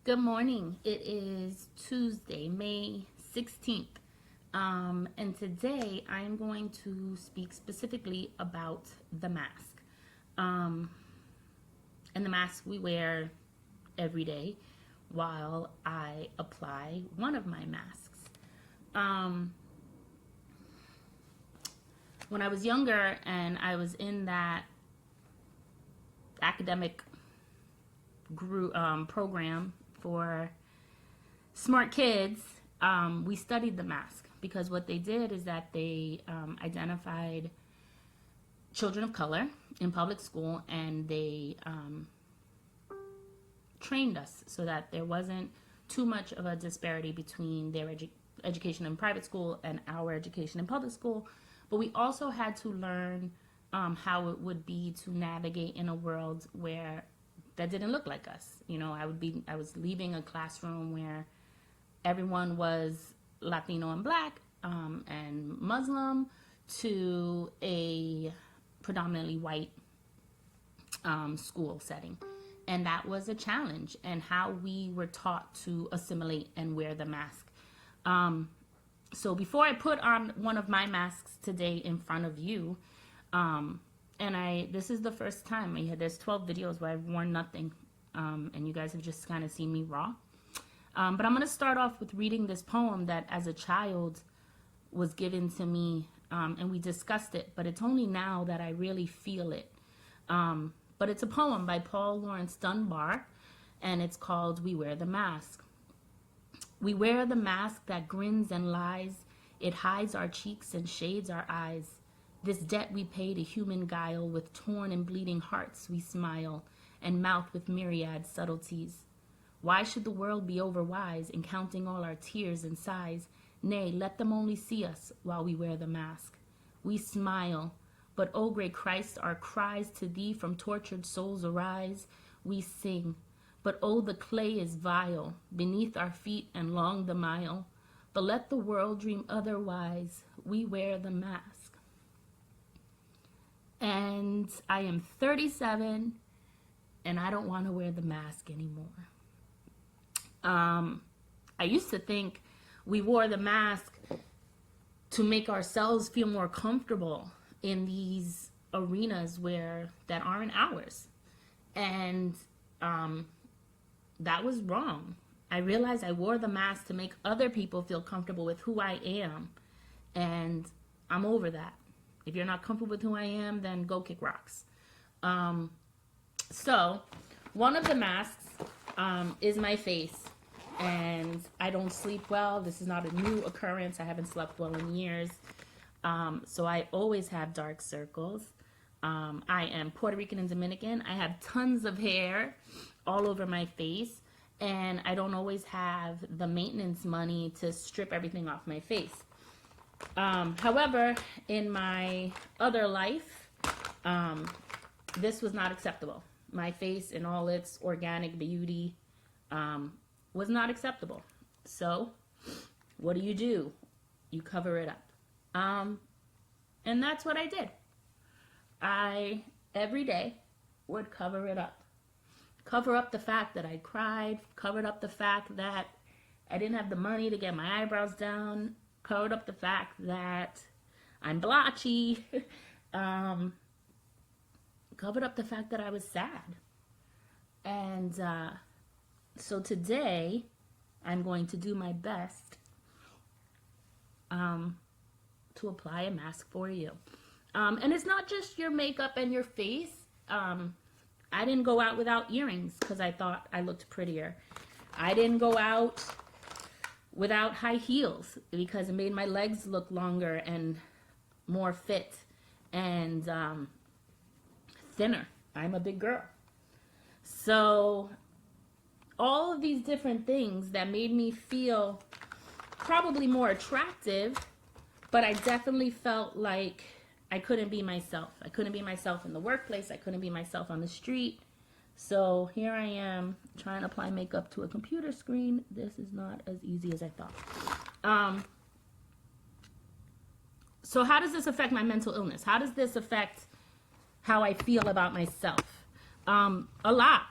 Good morning. It is Tuesday, May 16th. And today I am going to speak specifically about the mask. And the mask we wear every day while I apply one of my masks. When I was younger and I was in that academic group program for smart kids, we studied the mask because what they did is that they identified children of color in public school, and they trained us so that there wasn't too much of a disparity between their education in private school and our education in public school. But we also had to learn how it would be to navigate in a world where that didn't look like us. You know, I was leaving a classroom where everyone was Latino and Black and Muslim to a predominantly white school setting. And that was a challenge, and how we were taught to assimilate and wear the mask. So before I put on one of my masks today in front of you, this is the first time. There's 12 videos where I've worn nothing, and you guys have just kind of seen me raw. But I'm going to start off with reading this poem that as a child was given to me, and we discussed it, but it's only now that I really feel it. But it's a poem by Paul Laurence Dunbar, and it's called We Wear the Mask. We wear the mask that grins and lies. It hides our cheeks and shades our eyes. This debt we pay to human guile, with torn and bleeding hearts we smile, and mouth with myriad subtleties. Why should the world be overwise in counting all our tears and sighs? Nay, let them only see us while we wear the mask. We smile, but O great Christ, our cries to thee from tortured souls arise. We sing, but oh, the clay is vile beneath our feet and long the mile. But let the world dream otherwise. We wear the mask. And I am 37, and I don't want to wear the mask anymore. I used to think we wore the mask to make ourselves feel more comfortable in these arenas that aren't ours. And that was wrong. I realized I wore the mask to make other people feel comfortable with who I am, and I'm over that. If you're not comfortable with who I am, then go kick rocks. So one of the masks is my face, and I don't sleep well. This is not a new occurrence. I haven't slept well in years. So I always have dark circles. I am Puerto Rican and Dominican. I have tons of hair all over my face, and I don't always have the maintenance money to strip everything off my face. However, in my other life, this was not acceptable. My face in all its organic beauty was not acceptable. So what do? You cover it up. And that's what I did. I, every day, would cover it up. Cover up the fact that I cried, covered up the fact that I didn't have the money to get my eyebrows down, covered up the fact that I'm blotchy, covered up the fact that I was sad. And so today, I'm going to do my best to apply a mask for you. And it's not just your makeup and your face. I didn't go out without earrings because I thought I looked prettier. I didn't go out without high heels because it made my legs look longer and more fit and thinner. I'm a big girl. So all of these different things that made me feel probably more attractive, but I definitely felt like I couldn't be myself. I couldn't be myself in the workplace. I couldn't be myself on the street. So here I am trying to apply makeup to a computer screen. This is not as easy as I thought. So how does this affect my mental illness? How does this affect how I feel about myself? A lot.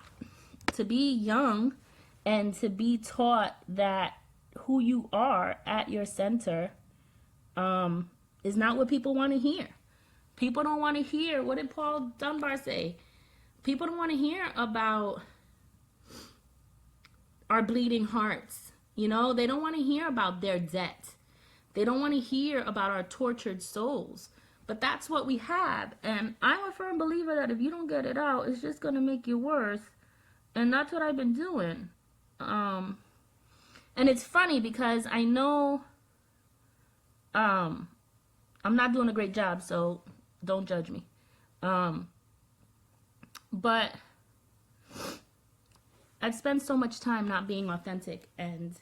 To be young and to be taught that who you are at your center is not what people want to hear. People don't want to hear, what did Paul Dunbar say? People don't want to hear about our bleeding hearts. You know, they don't want to hear about their debt. They don't want to hear about our tortured souls. But that's what we have. And I'm a firm believer that if you don't get it out, it's just going to make you worse. And that's what I've been doing. And it's funny because I know I'm not doing a great job, so don't judge me. But I've spent so much time not being authentic, and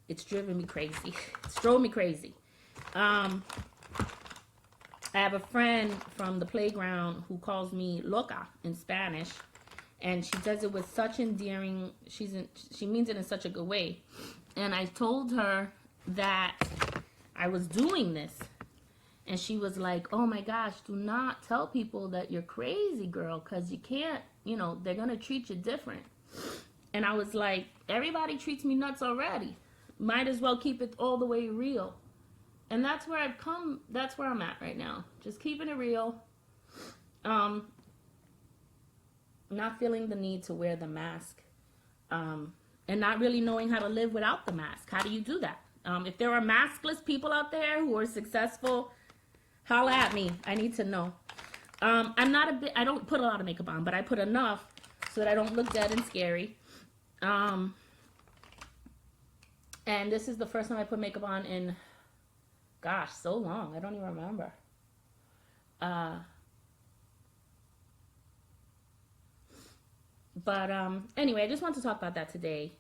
it's driven me crazy. It's drove me crazy. I have a friend from the playground who calls me loca in Spanish, and she does it with such endearing, she means it in such a good way. And I told her that I was doing this, and she was like, oh my gosh, do not tell people that you're crazy, girl, because you can't, you know, they're going to treat you different. And I was like, everybody treats me nuts already. Might as well keep it all the way real. And that's where I've come, that's where I'm at right now. Just keeping it real. Not feeling the need to wear the mask. And not really knowing how to live without the mask. How do you do that? If there are maskless people out there who are successful, holla at me. I need to know. I don't put a lot of makeup on, but I put enough so that I don't look dead and scary. And this is the first time I put makeup on in, gosh, so long. I don't even remember. But anyway, I just want to talk about that today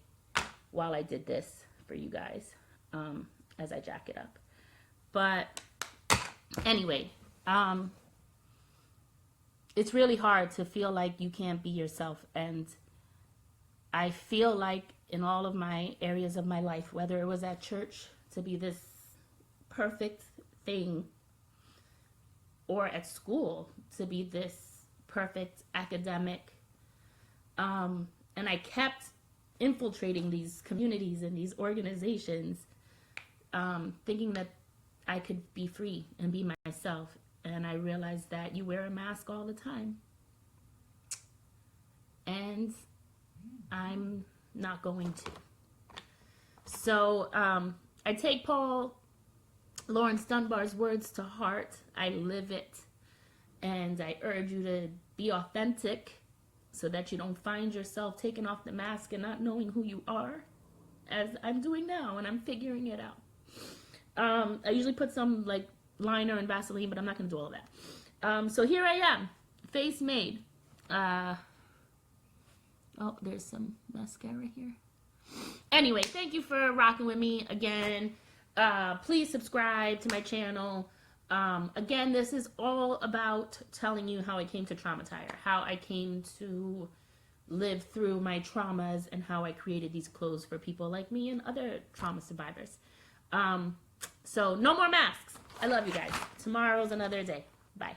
while I did this for you guys as I jack it up. But anyway, it's really hard to feel like you can't be yourself. And I feel like in all of my areas of my life, whether it was at church to be this perfect thing, or at school to be this perfect academic, and I kept infiltrating these communities and these organizations, thinking that I could be free and be myself. And I realized that you wear a mask all the time. And I'm not going to. So I take Paul Laurence Dunbar's words to heart. I live it. And I urge you to be authentic so that you don't find yourself taking off the mask and not knowing who you are, as I'm doing now, and I'm figuring it out. I usually put some like liner and Vaseline, but I'm not going to do all that. So here I am, face made. Oh, there's some mascara here. Anyway, thank you for rocking with me again. Please subscribe to my channel. Again, this is all about telling you how I came to Traumatire, how I came to live through my traumas, and how I created these clothes for people like me and other trauma survivors. So no more masks. I love you guys. Tomorrow's another day. Bye.